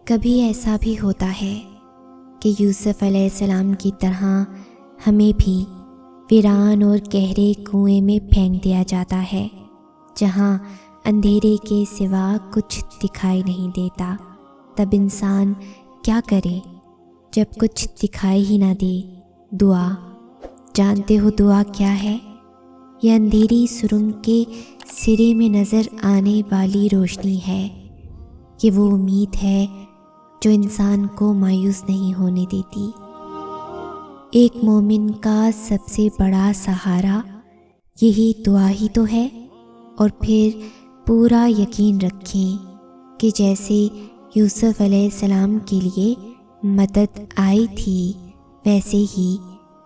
کبھی ایسا بھی ہوتا ہے کہ یوسف علیہ السلام کی طرح ہمیں بھی ویران اور گہرے کنویں میں پھینک دیا جاتا ہے، جہاں اندھیرے کے سوا کچھ دکھائی نہیں دیتا۔ تب انسان کیا کرے جب کچھ دکھائی ہی نہ دے؟ دعا۔ جانتے ہو دعا کیا ہے؟ یہ اندھیری سرنگ کے سرے میں نظر آنے والی روشنی ہے۔ یہ وہ امید ہے جو انسان کو مایوس نہیں ہونے دیتی۔ ایک مومن کا سب سے بڑا سہارا یہی دعا ہی تو ہے۔ اور پھر پورا یقین رکھیں کہ جیسے یوسف علیہ السلام کے لیے مدد آئی تھی ویسے ہی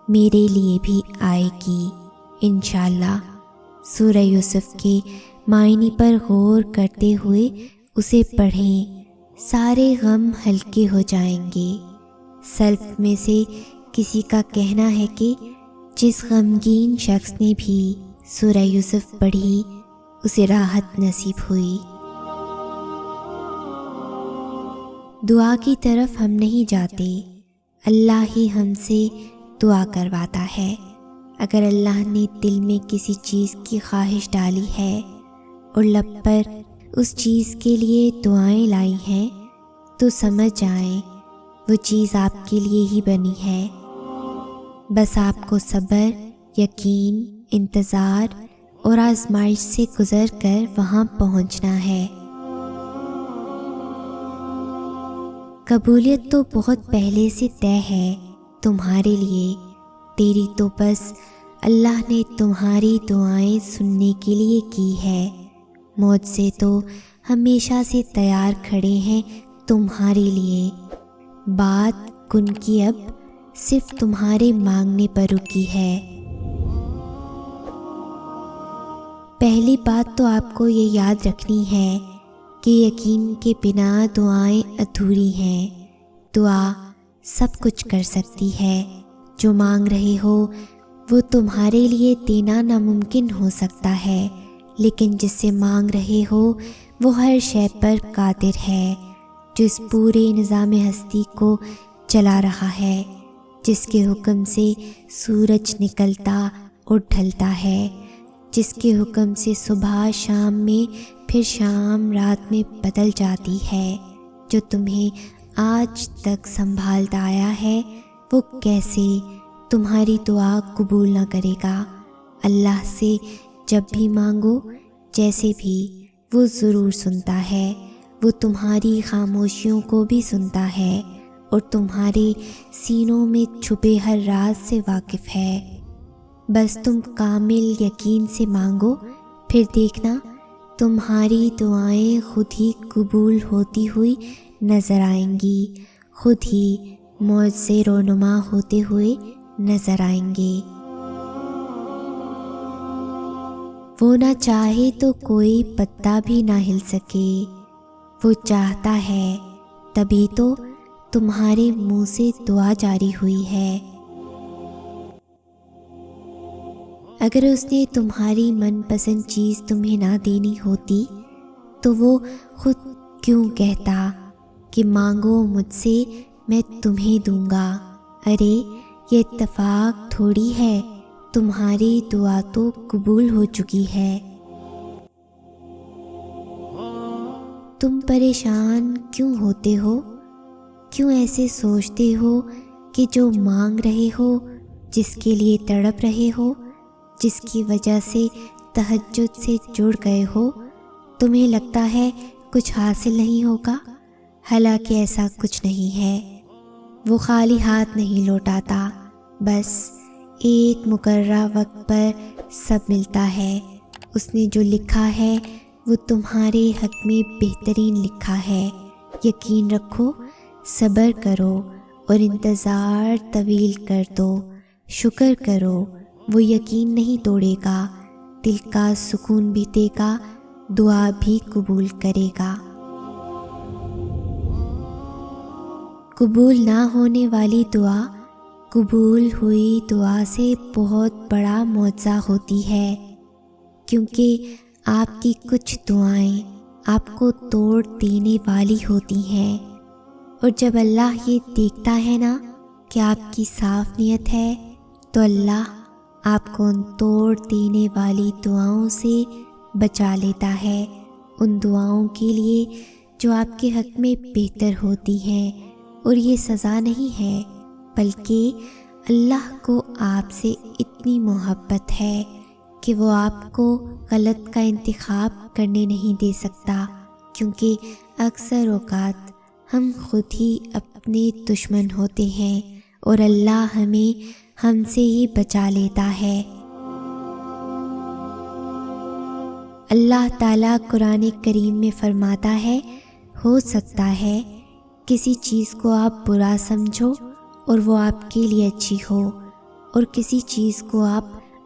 میرے لیے بھی آئے گی انشاءاللہ۔ سورہ یوسف کے معنی پر غور کرتے ہوئے اسے پڑھیں، سارے غم ہلکے ہو جائیں گے۔ سلف میں سے کسی کا کہنا ہے کہ جس غمگین شخص نے بھی سورہ یوسف پڑھی اسے راحت نصیب ہوئی۔ دعا کی طرف ہم نہیں جاتے، اللہ ہی ہم سے دعا کرواتا ہے۔ اگر اللہ نے دل میں کسی چیز کی خواہش ڈالی ہے اور لب پر اس چیز کے لیے دعائیں لائی ہیں تو سمجھ جائیں وہ چیز آپ کے لیے ہی بنی ہے۔ بس آپ کو صبر، یقین، انتظار اور آزمائش سے گزر کر وہاں پہنچنا ہے۔ قبولیت تو بہت پہلے سے طے ہے تمہارے لیے، تیری تو بس اللہ نے تمہاری دعائیں سننے کے لیے کی ہے۔ موت سے تو ہمیشہ سے تیار کھڑے ہیں تمہارے لیے، بات کن کی اب صرف تمہارے مانگنے پر رکی ہے۔ پہلی بات تو آپ کو یہ یاد رکھنی ہے کہ یقین کے بنا دعائیں ادھوری ہیں۔ دعا سب کچھ کر سکتی ہے، جو مانگ رہے ہو وہ تمہارے لیے دینا ناممکن ہو سکتا ہے، لیکن جس سے مانگ رہے ہو وہ ہر شے پر قادر ہے، جو اس پورے نظام ہستی کو چلا رہا ہے، جس کے حکم سے سورج نکلتا اور ڈھلتا ہے، جس کے حکم سے صبح شام میں پھر شام رات میں بدل جاتی ہے، جو تمہیں آج تک سنبھالتا آیا ہے، وہ کیسے تمہاری دعا قبول نہ کرے گا؟ اللہ سے جب بھی مانگو جیسے بھی، وہ ضرور سنتا ہے۔ وہ تمہاری خاموشیوں کو بھی سنتا ہے اور تمہارے سینوں میں چھپے ہر راز سے واقف ہے۔ بس تم کامل یقین سے مانگو، پھر دیکھنا تمہاری دعائیں خود ہی قبول ہوتی ہوئی نظر آئیں گی، خود ہی معجزے رونما ہوتے ہوئے نظر آئیں گے۔ وہ نہ چاہے تو کوئی پتا بھی نہ ہل سکے، وہ چاہتا ہے تبھی تو تمہارے منہ سے دعا جاری ہوئی ہے۔ اگر اس نے تمہاری من پسند چیز تمہیں نہ دینی ہوتی تو وہ خود کیوں کہتا کہ مانگو مجھ سے میں تمہیں دوں گا؟ ارے یہ اتفاق تھوڑی ہے، تمہاری دعا تو قبول ہو چکی ہے۔ تم پریشان کیوں ہوتے ہو؟ کیوں ایسے سوچتے ہو کہ جو مانگ رہے ہو، جس کے لیے تڑپ رہے ہو، جس کی وجہ سے تہجد سے جڑ گئے ہو، تمہیں لگتا ہے کچھ حاصل نہیں ہوگا؟ حالانکہ ایسا کچھ نہیں ہے۔ وہ خالی ہاتھ نہیں لوٹاتا، بس ایک مقررہ وقت پر سب ملتا ہے۔ اس نے جو لکھا ہے وہ تمہارے حق میں بہترین لکھا ہے۔ یقین رکھو، صبر کرو اور انتظار طویل کر دو، شکر کرو، وہ یقین نہیں توڑے گا، دل کا سکون بھی دے گا، دعا بھی قبول کرے گا۔ قبول نہ ہونے والی دعا قبول ہوئی دعا سے بہت بڑا معجزہ ہوتی ہے، کیونکہ آپ کی کچھ دعائیں آپ کو توڑ دینے والی ہوتی ہیں، اور جب اللہ یہ دیکھتا ہے نا کہ آپ کی صاف نیت ہے تو اللہ آپ کو ان توڑ دینے والی دعاؤں سے بچا لیتا ہے، ان دعاؤں کے لیے جو آپ کے حق میں بہتر ہوتی ہیں۔ اور یہ سزا نہیں ہے، بلکہ اللہ کو آپ سے اتنی محبت ہے کہ وہ آپ کو غلط کا انتخاب کرنے نہیں دے سکتا، کیونکہ اکثر اوقات ہم خود ہی اپنے دشمن ہوتے ہیں اور اللہ ہم سے ہی بچا لیتا ہے۔ اللہ تعالیٰ قرآن کریم میں فرماتا ہے، ہو سکتا ہے کسی چیز کو آپ برا سمجھو اور وہ آپ کے لیے اچھی ہو، اور کسی چیز کو آپ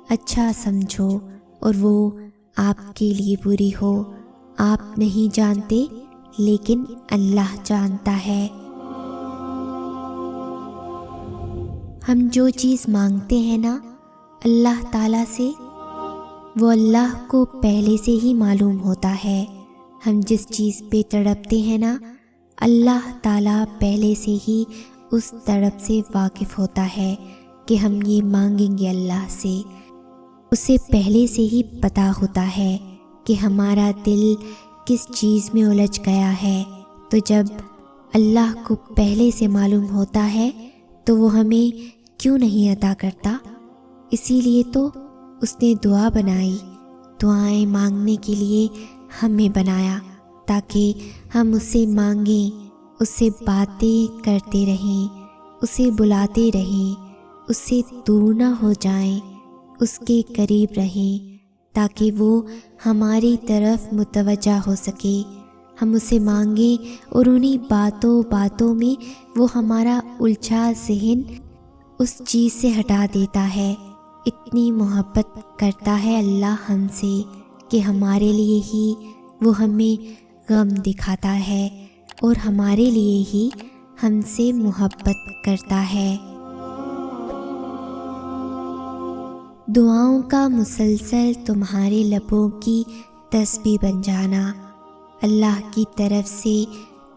اچھا سمجھو اور وہ آپ کے لیے بری ہو۔ آپ نہیں جانتے لیکن اللہ جانتا ہے۔ ہم جو چیز مانگتے ہیں نا اللہ تعالیٰ سے، وہ اللہ کو پہلے سے ہی معلوم ہوتا ہے۔ ہم جس چیز پہ تڑپتے ہیں نا اللہ تعالیٰ پہلے سے ہی اس تڑپ سے واقف ہوتا ہے کہ ہم یہ مانگیں گے اللہ سے۔ اسے پہلے سے ہی پتہ ہوتا ہے کہ ہمارا دل کس چیز میں الجھ گیا ہے، تو جب اللہ کو پہلے سے معلوم ہوتا ہے تو وہ ہمیں کیوں نہیں عطا کرتا؟ اسی لیے تو اس نے دعا بنائی، دعائیں مانگنے کے لیے ہمیں بنایا تاکہ ہم اس سے مانگیں، اس سے باتیں کرتے رہیں، اسے بلاتے رہیں، اس سے دور نہ ہو جائیں، اس کے قریب رہیں تاکہ وہ ہماری طرف متوجہ ہو سکے۔ ہم اسے مانگیں اور انہی باتوں میں وہ ہمارا الجھا ذہن اس چیز سے ہٹا دیتا ہے۔ اتنی محبت کرتا ہے اللہ ہم سے کہ ہمارے لیے ہی وہ ہمیں غم دکھاتا ہے اور ہمارے لیے ہی ہم سے محبت کرتا ہے۔ دعاؤں کا مسلسل تمہارے لبوں کی تسبیح بن جانا اللہ کی طرف سے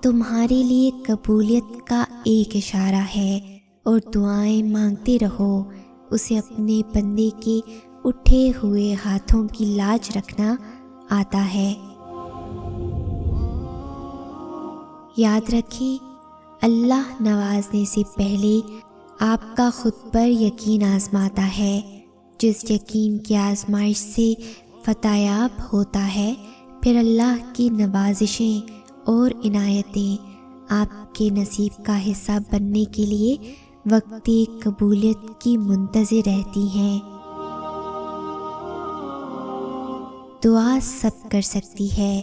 تمہارے لیے قبولیت کا ایک اشارہ ہے، اور دعائیں مانگتے رہو۔ اسے اپنے بندے کے اٹھے ہوئے ہاتھوں کی لاج رکھنا آتا ہے۔ یاد رکھیں، اللہ نوازنے سے پہلے آپ کا خود پر یقین آزماتا ہے۔ جس یقین کی آزمائش سے فتح یاب ہوتا ہے، پھر اللہ کی نوازشیں اور عنایتیں آپ کے نصیب کا حصہ بننے کے لیے وقت قبولیت کی منتظر رہتی ہیں۔ دعا سب کر سکتی ہے،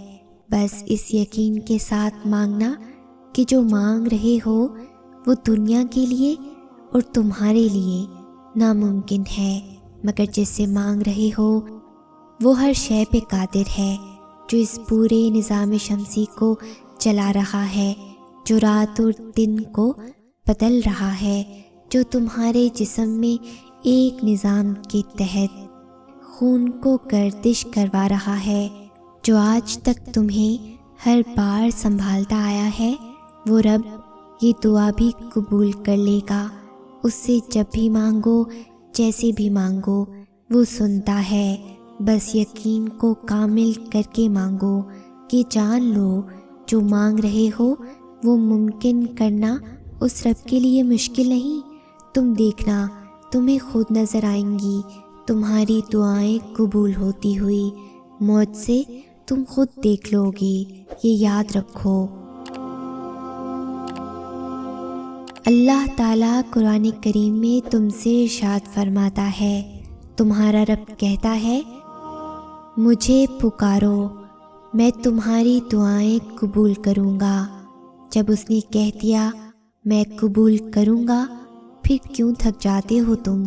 بس اس یقین کے ساتھ مانگنا کہ جو مانگ رہے ہو وہ دنیا کے لیے اور تمہارے لیے ناممکن ہے، مگر جس سے مانگ رہے ہو وہ ہر شے پہ قادر ہے، جو اس پورے نظام شمسی کو چلا رہا ہے، جو رات اور دن کو بدل رہا ہے، جو تمہارے جسم میں ایک نظام کے تحت خون کو گردش کروا رہا ہے، جو آج تک تمہیں ہر بار سنبھالتا آیا ہے، وہ رب یہ دعا بھی قبول کر لے گا۔ اس سے جب بھی مانگو، جیسے بھی مانگو، وہ سنتا ہے۔ بس یقین کو کامل کر کے مانگو کہ جان لو جو مانگ رہے ہو وہ ممکن کرنا اس رب کے لیے مشکل نہیں۔ تم دیکھنا، تمہیں خود نظر آئیں گی تمہاری دعائیں قبول ہوتی ہوئی، موت سے تم خود دیکھ لو گے، یہ یاد رکھو۔ اللہ تعالیٰ قرآن کریم میں تم سے ارشاد فرماتا ہے، تمہارا رب کہتا ہے، مجھے پکارو، میں تمہاری دعائیں قبول کروں گا۔ جب اس نے کہہ دیا میں قبول کروں گا، پھر کیوں تھک جاتے ہو تم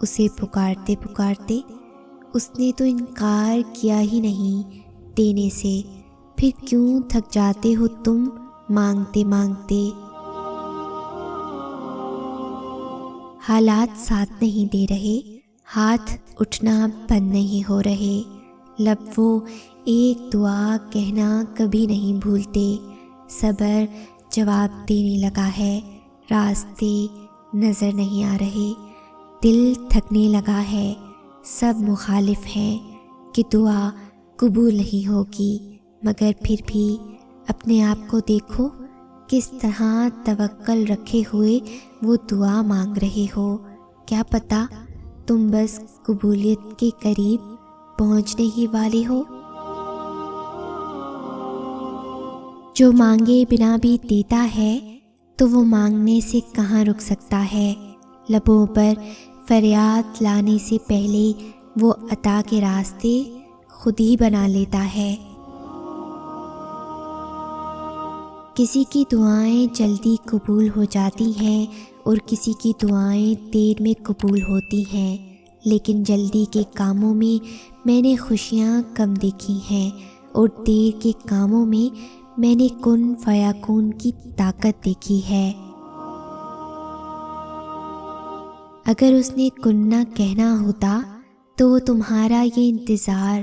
اسے پکارتے پکارتے؟ اس نے تو انکار کیا ہی نہیں دینے سے، پھر کیوں تھک جاتے ہو تم مانگتے مانگتے؟ حالات ساتھ نہیں دے رہے، ہاتھ اٹھنا بند نہیں ہو رہے، لب وہ ایک دعا کہنا کبھی نہیں بھولتے، صبر جواب دینے لگا ہے، راستے نظر نہیں آ رہے، دل تھکنے لگا ہے، سب مخالف ہیں کہ دعا قبول نہیں ہوگی، مگر پھر بھی اپنے آپ کو دیکھو، کس طرح توکل رکھے ہوئے وہ دعا مانگ رہے ہو۔ کیا پتہ تم بس قبولیت کے قریب پہنچنے ہی والے ہو۔ جو مانگے بنا بھی دیتا ہے تو وہ مانگنے سے کہاں رک سکتا ہے، لبوں پر فریاد لانے سے پہلے وہ عطا کے راستے خود ہی بنا لیتا ہے۔ کسی کی دعائیں جلدی قبول ہو جاتی ہیں اور کسی کی دعائیں دیر میں قبول ہوتی ہیں، لیکن جلدی کے کاموں میں میں نے خوشیاں کم دیکھی ہیں اور دیر کے کاموں میں میں نے کن فیکون کی طاقت دیکھی ہے۔ اگر اس نے کن نہ کہنا ہوتا تو وہ تمہارا یہ انتظار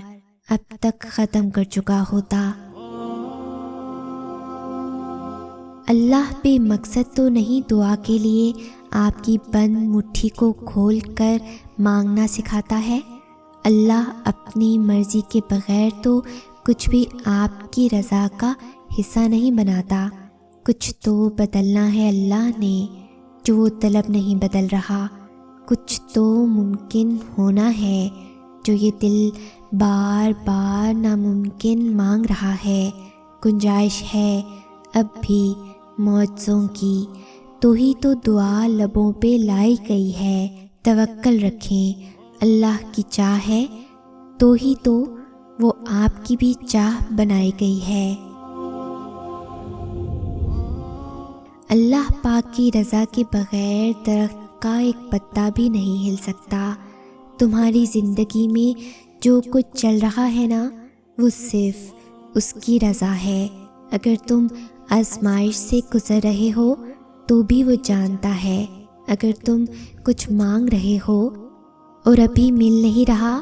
اب تک ختم کر چکا ہوتا۔ اللہ بے مقصد تو نہیں دعا کے لیے آپ کی بند مٹھی کو کھول کر مانگنا سکھاتا ہے۔ اللہ اپنی مرضی کے بغیر تو کچھ بھی آپ کی رضا کا حصہ نہیں بناتا۔ کچھ تو بدلنا ہے اللہ نے، جو وہ طلب نہیں بدل رہا۔ کچھ تو ممکن ہونا ہے جو یہ دل بار بار ناممکن مانگ رہا ہے۔ گنجائش ہے اب بھی معجزوں کی، تو ہی تو دعا لبوں پہ لائی گئی ہے۔ توکل رکھیں، اللہ کی چاہ ہے تو ہی تو وہ آپ کی بھی چاہ بنائی گئی ہے۔ اللہ پاک کی رضا کے بغیر درخت کا ایک پتا بھی نہیں ہل سکتا۔ تمہاری زندگی میں جو کچھ چل رہا ہے نا، وہ صرف اس کی رضا ہے۔ اگر تم آزمائش سے گزر رہے ہو تو بھی وہ جانتا ہے۔ اگر تم کچھ مانگ رہے ہو اور ابھی مل نہیں رہا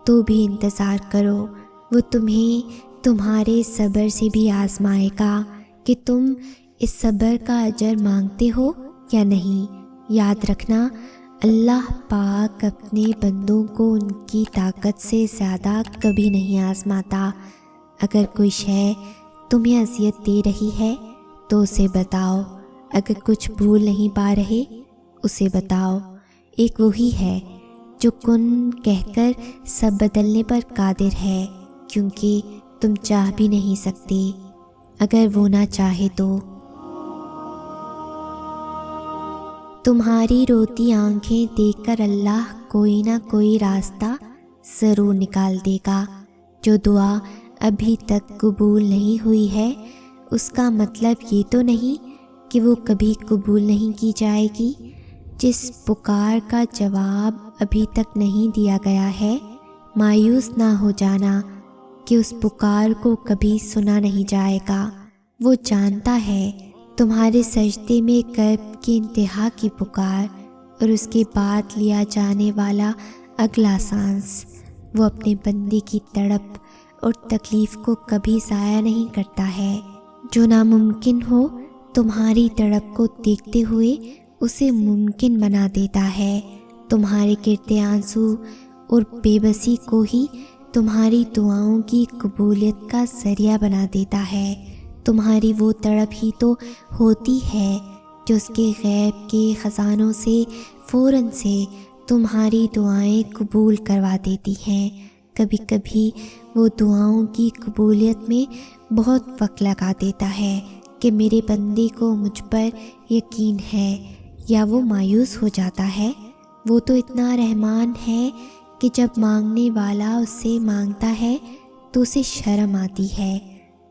تو بھی انتظار کرو، وہ تمہیں تمہارے صبر سے بھی آزمائے گا کہ تم اس صبر کا اجر مانگتے ہو یا نہیں۔ یاد رکھنا، اللہ پاک اپنے بندوں کو ان کی طاقت سے زیادہ کبھی نہیں آزماتا۔ اگر کوئی شے تمہیں اذیت دے رہی ہے تو اسے بتاؤ، اگر کچھ بھول نہیں پا رہے اسے بتاؤ۔ ایک وہی ہے جو کن کہہ کر سب بدلنے پر قادر ہے، کیونکہ تم چاہ بھی نہیں سکتے اگر وہ نہ چاہے تو۔ تمہاری روتی آنکھیں دیکھ کر اللہ کوئی نہ کوئی راستہ ضرور نکال دے گا۔ جو دعا ابھی تک قبول نہیں ہوئی ہے اس کا مطلب یہ تو نہیں کہ وہ کبھی قبول نہیں کی جائے گی۔ جس پکار کا جواب ابھی تک نہیں دیا گیا ہے، مایوس نہ ہو جانا کہ اس پکار کو کبھی سنا نہیں جائے گا۔ وہ جانتا ہے تمہارے سجدے میں قلب کی انتہا کی پکار اور اس کے بعد لیا جانے والا اگلا سانس۔ وہ اپنے بندے کی تڑپ اور تکلیف کو کبھی ضائع نہیں کرتا ہے۔ جو ناممکن ہو تمہاری تڑپ کو دیکھتے ہوئے اسے ممکن بنا دیتا ہے۔ تمہارے گرتے آنسو اور بے بسی کو ہی تمہاری دعاؤں کی قبولیت کا ذریعہ بنا دیتا ہے۔ تمہاری وہ تڑپ ہی تو ہوتی ہے جو اس کے غیب کے خزانوں سے فوراً سے تمہاری دعائیں قبول کروا دیتی ہیں۔ کبھی کبھی وہ دعاؤں کی قبولیت میں بہت وقت لگا دیتا ہے کہ میرے بندے کو مجھ پر یقین ہے، یا وہ مایوس ہو جاتا ہے۔ وہ تو اتنا رحمان ہے کہ جب مانگنے والا اس سے مانگتا ہے تو اسے شرم آتی ہے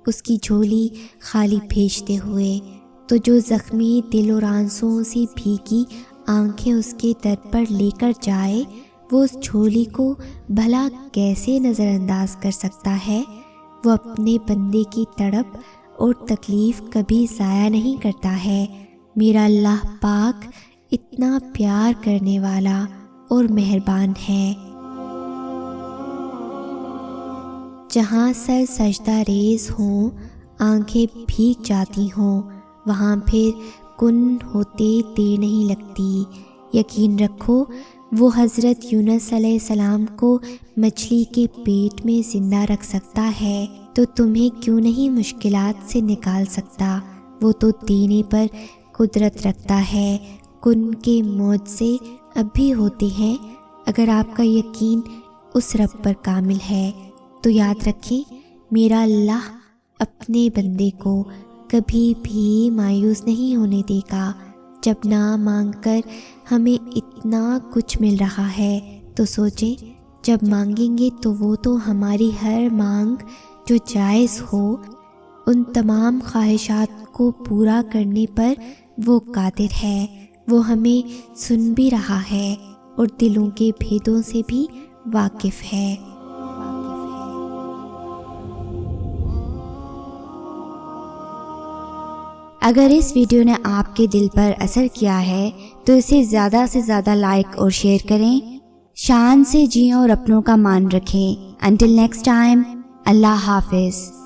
اس کی جھولی خالی بھیجتے ہوئے۔ تو جو زخمی دل اور آنسوؤں سے بھیگی آنکھیں اس کے در پر لے کر جائے، وہ اس جھولی کو بھلا کیسے نظر انداز کر سکتا ہے؟ وہ اپنے بندے کی تڑپ اور تکلیف کبھی ضائع نہیں کرتا ہے۔ میرا اللہ پاک اتنا پیار کرنے والا اور مہربان ہے۔ جہاں سر سجدہ ریز ہوں، آنکھیں بھیگ جاتی ہوں، وہاں پھر کن ہوتے دیر نہیں لگتی۔ یقین رکھو وہ حضرت یونس علیہ السلام کو مچھلی کے پیٹ میں زندہ رکھ سکتا ہے تو تمہیں کیوں نہیں مشکلات سے نکال سکتا۔ وہ تو دینے پر قدرت رکھتا ہے۔ کن کے معجزے اب بھی ہوتے ہیں اگر آپ کا یقین اس رب پر کامل ہے۔ تو یاد رکھیں، میرا اللہ اپنے بندے کو کبھی بھی مایوس نہیں ہونے دے گا۔ جب نہ مانگ کر ہمیں اتنا کچھ مل رہا ہے تو سوچیں، جب مانگیں گے تو وہ تو ہماری ہر مانگ جو جائز ہو ان تمام خواہشات کو پورا کرنے پر وہ قادر ہے۔ وہ ہمیں سن بھی رہا ہے اور دلوں کے بھیدوں سے بھی واقف ہے۔ اگر اس ویڈیو نے آپ کے دل پر اثر کیا ہے تو اسے زیادہ سے زیادہ لائک اور شیئر کریں۔ شان سے جئیں اور اپنوں کا مان رکھیں۔ انٹل نیکسٹ ٹائم، اللہ حافظ۔